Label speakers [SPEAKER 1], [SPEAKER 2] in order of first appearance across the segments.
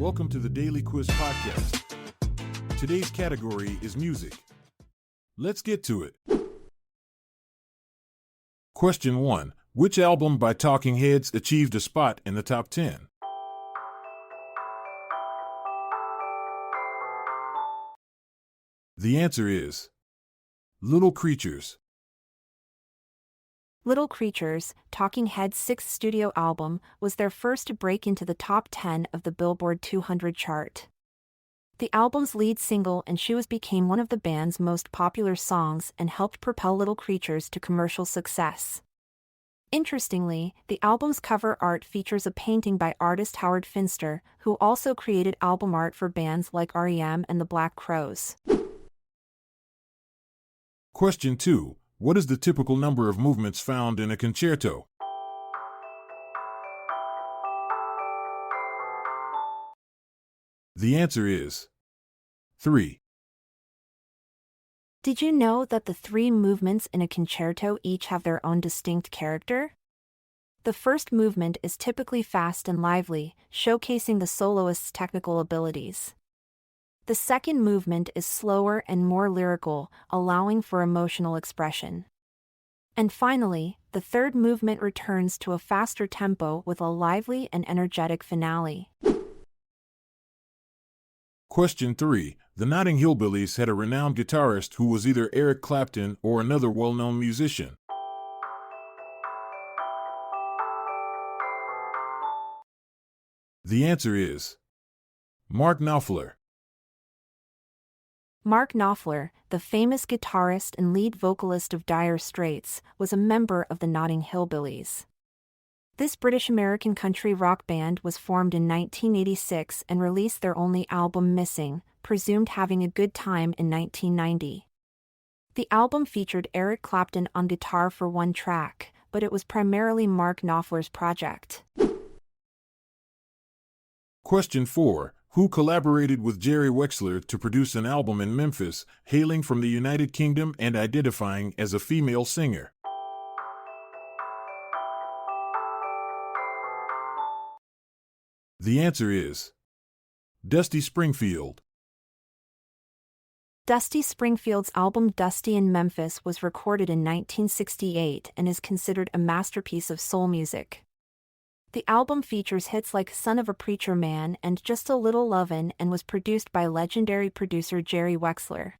[SPEAKER 1] Welcome to the Daily Quiz Podcast. Today's category is music. Let's get to it. Question 1. Which album by Talking Heads achieved a spot in the top 10? The answer is Little Creatures.
[SPEAKER 2] Little Creatures, Talking Heads' sixth studio album, was their first to break into the top 10 of the Billboard 200 chart. The album's lead single and Shoes became one of the band's most popular songs and helped propel Little Creatures to commercial success. Interestingly, the album's cover art features a painting by artist Howard Finster, who also created album art for bands like R.E.M. and the Black Crowes.
[SPEAKER 1] Question 2. What is the typical number of movements found in a concerto? The answer is 3.
[SPEAKER 2] Did you know that the 3 movements in a concerto each have their own distinct character? The first movement is typically fast and lively, showcasing the soloist's technical abilities. The second movement is slower and more lyrical, allowing for emotional expression. And finally, the third movement returns to a faster tempo with a lively and energetic finale.
[SPEAKER 1] Question 3. The Notting Hillbillies had a renowned guitarist who was either Eric Clapton or another well-known musician. The answer is Mark Knopfler.
[SPEAKER 2] Mark Knopfler, the famous guitarist and lead vocalist of Dire Straits, was a member of the Notting Hillbillies. This British-American country rock band was formed in 1986 and released their only album Missing, presumed having a good time in 1990. The album featured Eric Clapton on guitar for one track, but it was primarily Mark Knopfler's project.
[SPEAKER 1] Question 4. Who collaborated with Jerry Wexler to produce an album in Memphis, hailing from the United Kingdom and identifying as a female singer? The answer is Dusty Springfield.
[SPEAKER 2] Dusty Springfield's album Dusty in Memphis was recorded in 1968 and is considered a masterpiece of soul music. The album features hits like Son of a Preacher Man and Just a Little Lovin' and was produced by legendary producer Jerry Wexler.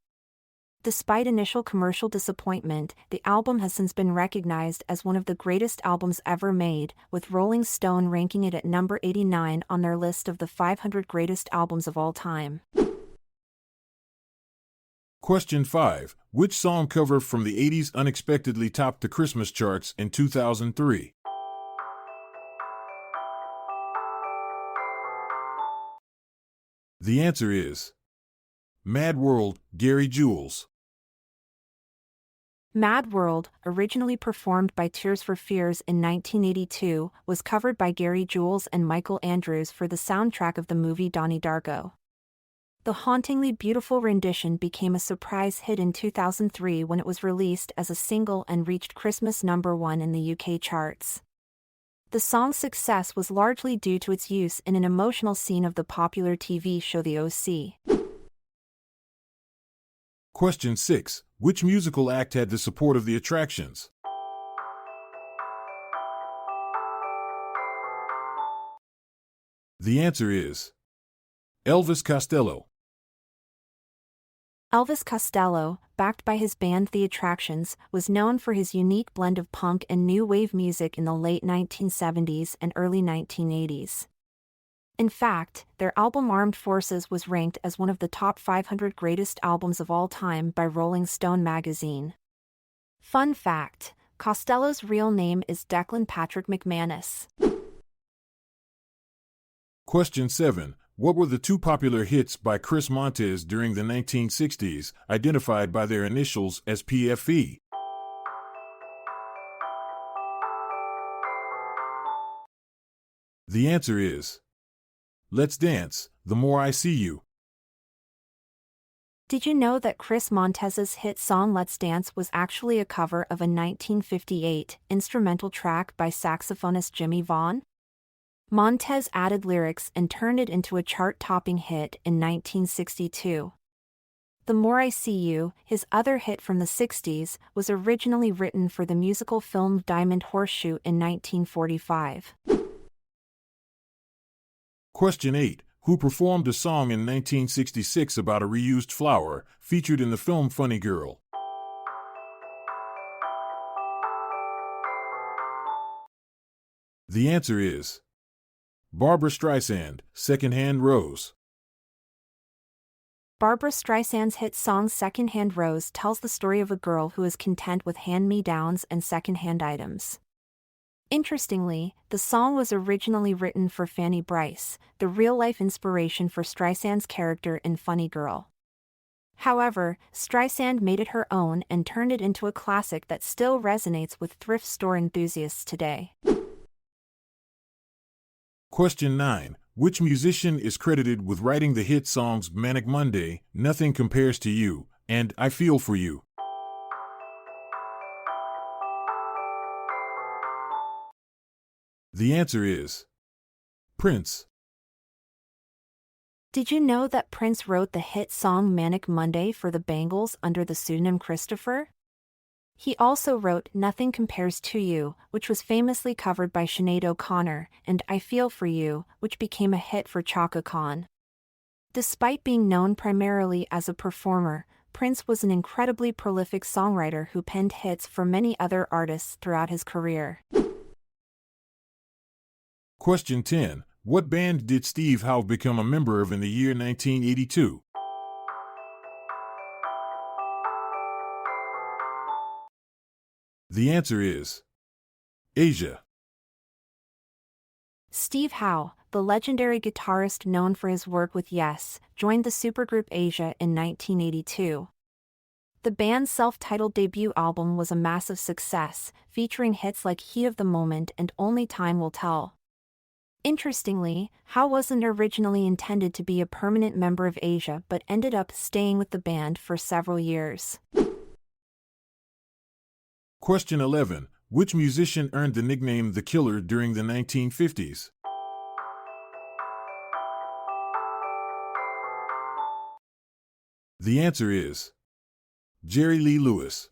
[SPEAKER 2] Despite initial commercial disappointment, the album has since been recognized as one of the greatest albums ever made, with Rolling Stone ranking it at number 89 on their list of the 500 greatest albums of all time.
[SPEAKER 1] Question 5. Which song cover from the 80s unexpectedly topped the Christmas charts in 2003? The answer is Mad World, Gary Jules.
[SPEAKER 2] Mad World, originally performed by Tears for Fears in 1982, was covered by Gary Jules and Michael Andrews for the soundtrack of the movie Donnie Darko. The hauntingly beautiful rendition became a surprise hit in 2003 when it was released as a single and reached Christmas #1 in the UK charts. The song's success was largely due to its use in an emotional scene of the popular TV show The O.C.
[SPEAKER 1] Question 6. Which musical act had the support of the Attractions? The answer is Elvis Costello.
[SPEAKER 2] Elvis Costello, backed by his band The Attractions, was known for his unique blend of punk and new wave music in the late 1970s and early 1980s. In fact, their album Armed Forces was ranked as one of the top 500 greatest albums of all time by Rolling Stone magazine. Fun fact: Costello's real name is Declan Patrick McManus.
[SPEAKER 1] Question 7. What were the 2 popular hits by Chris Montez during the 1960s, identified by their initials as PFE? The answer is Let's Dance, The More I See You.
[SPEAKER 2] Did you know that Chris Montez's hit song Let's Dance was actually a cover of a 1958 instrumental track by saxophonist Jimmy Vaughn? Montez added lyrics and turned it into a chart-topping hit in 1962. The More I See You, his other hit from the 60s, was originally written for the musical film Diamond Horseshoe in 1945.
[SPEAKER 1] Question 8. Who performed a song in 1966 about a reused flower, featured in the film Funny Girl? The answer is Barbra Streisand, Secondhand Rose.
[SPEAKER 2] Barbra Streisand's hit song Secondhand Rose tells the story of a girl who is content with hand-me-downs and secondhand items. Interestingly, the song was originally written for Fanny Brice, the real-life inspiration for Streisand's character in Funny Girl. However, Streisand made it her own and turned it into a classic that still resonates with thrift store enthusiasts today.
[SPEAKER 1] Question 9. Which musician is credited with writing the hit songs Manic Monday, Nothing Compares to You, and I Feel for You? The answer is Prince.
[SPEAKER 2] Did you know that Prince wrote the hit song Manic Monday for the Bangles under the pseudonym Christopher? He also wrote Nothing Compares to You, which was famously covered by Sinead O'Connor, and I Feel for You, which became a hit for Chaka Khan. Despite being known primarily as a performer, Prince was an incredibly prolific songwriter who penned hits for many other artists throughout his career.
[SPEAKER 1] Question 10. What band did Steve Howe become a member of in the year 1982? The answer is Asia.
[SPEAKER 2] Steve Howe, the legendary guitarist known for his work with Yes, joined the supergroup Asia in 1982. The band's self-titled debut album was a massive success, featuring hits like Heat of the Moment and Only Time Will Tell. Interestingly, Howe wasn't originally intended to be a permanent member of Asia but ended up staying with the band for several years.
[SPEAKER 1] Question 11. Which musician earned the nickname The Killer during the 1950s? The answer is Jerry Lee Lewis.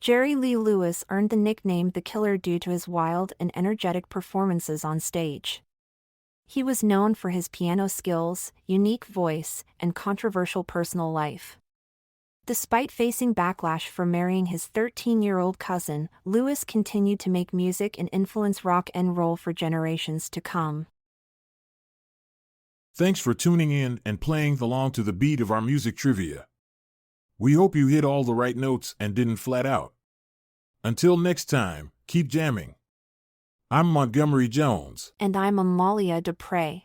[SPEAKER 2] Jerry Lee Lewis earned the nickname The Killer due to his wild and energetic performances on stage. He was known for his piano skills, unique voice, and controversial personal life. Despite facing backlash for marrying his 13-year-old cousin, Lewis continued to make music and influence rock and roll for generations to come.
[SPEAKER 1] Thanks for tuning in and playing along to the beat of our music trivia. We hope you hit all the right notes and didn't flat out. Until next time, keep jamming. I'm Montgomery Jones.
[SPEAKER 2] And I'm Amalia Dupre.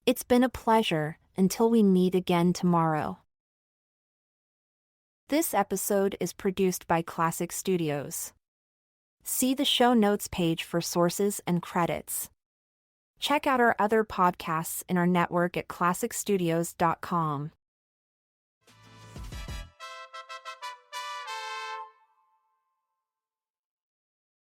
[SPEAKER 2] It's been a pleasure, until we meet again tomorrow. This episode is produced by Classic Studios. See the show notes page for sources and credits. Check out our other podcasts in our network at classicstudios.com.